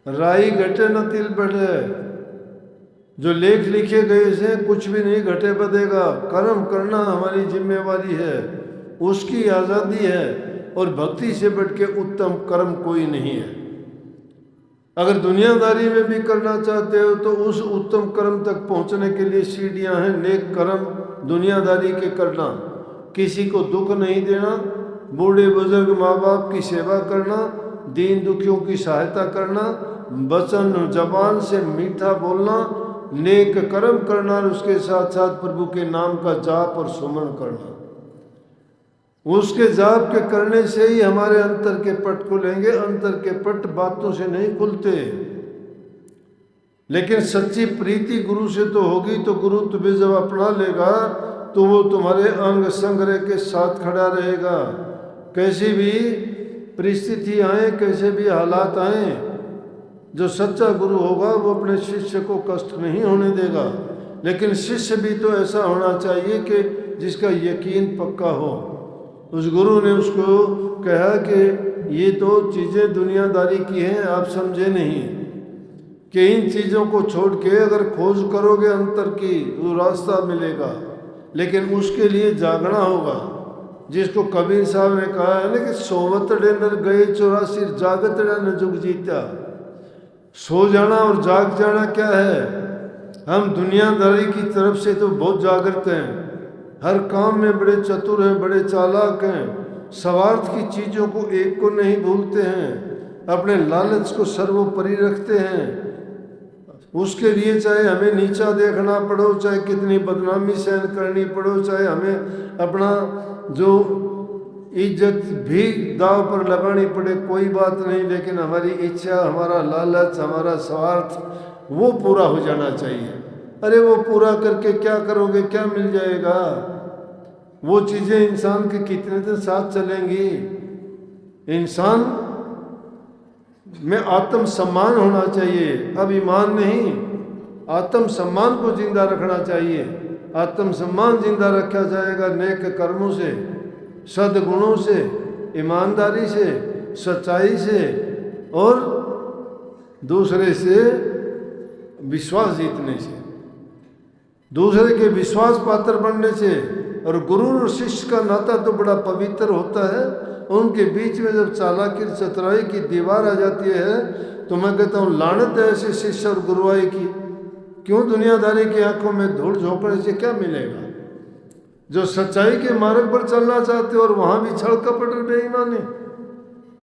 राई घटे न तिल बढ़े। जो लेख लिखे गए से कुछ भी नहीं घटे बढ़ेगा। कर्म करना हमारी जिम्मेवारी है, उसकी आज़ादी है, और भक्ति से बढ़ के उत्तम कर्म कोई नहीं है। अगर दुनियादारी में भी करना चाहते हो तो उस उत्तम कर्म तक पहुंचने के लिए सीढ़ियां हैं। नेक कर्म दुनियादारी के करना, किसी को दुख नहीं देना, बूढ़े बुजुर्ग माँ बाप की सेवा करना, दीन दुखियों की सहायता करना, वचन जबान से मीठा बोलना, नेक कर्म करना, और उसके साथ साथ प्रभु के नाम का जाप और सुमन करना। उसके जाप के करने से ही हमारे अंतर के पट खुलेंगे। अंतर के पट बातों से नहीं खुलते। लेकिन सच्ची प्रीति गुरु से तो होगी, तो गुरु तुम्हें जब अपना लेगा तो वो तुम्हारे अंग संग रह के साथ खड़ा रहेगा। कैसी भी परिस्थिति आए, कैसे भी हालात आए, जो सच्चा गुरु होगा वो अपने शिष्य को कष्ट नहीं होने देगा। लेकिन शिष्य भी तो ऐसा होना चाहिए कि जिसका यकीन पक्का हो। उस गुरु ने उसको कहा कि ये तो चीज़ें दुनियादारी की हैं, आप समझे नहीं कि इन चीज़ों को छोड़ के अगर खोज करोगे अंतर की तो रास्ता मिलेगा। लेकिन उसके लिए जागना होगा। जिसको कबीर साहब ने कहा है ना कि सोवत डेनर गए 84 जागत न जुग जीता। सो जाना और जाग जाना क्या है? हम दुनियादारी की तरफ से तो बहुत जागृत हैं, हर काम में बड़े चतुर हैं, बड़े चालाक हैं, स्वार्थ की चीज़ों को एक को नहीं भूलते हैं, अपने लालच को सर्वोपरि रखते हैं। उसके लिए चाहे हमें नीचा देखना पड़ो, चाहे कितनी बदनामी सहन करनी पड़ो, चाहे हमें अपना जो इज्जत भी दाव पर लगानी पड़े, कोई बात नहीं। लेकिन हमारी इच्छा, हमारा लालच, हमारा स्वार्थ वो पूरा हो जाना चाहिए। अरे वो पूरा करके क्या करोगे, क्या मिल जाएगा? वो चीज़ें इंसान के कितने दिन साथ चलेंगी? इंसान में आत्म सम्मान होना चाहिए, अभिमान नहीं। आत्म सम्मान को जिंदा रखना चाहिए। आत्म सम्मान जिंदा रखा जाएगा नेक कर्मों से, सद्गुणों से, ईमानदारी से, सच्चाई से, और दूसरे से विश्वास जीतने से, दूसरे के विश्वास पात्र बनने से। और गुरु और शिष्य का नाता तो बड़ा पवित्र होता है। उनके बीच में जब चालाकी चतुराई की दीवार आ जाती है तो मैं कहता हूँ लानत है ऐसे शिष्य और गुरुआई की। क्यों? दुनियादारी की आंखों में धूल झोंकने से क्या मिलेगा? जो सच्चाई के मार्ग पर चलना चाहते हो और वहाँ भी छल कपट और बेईमानी,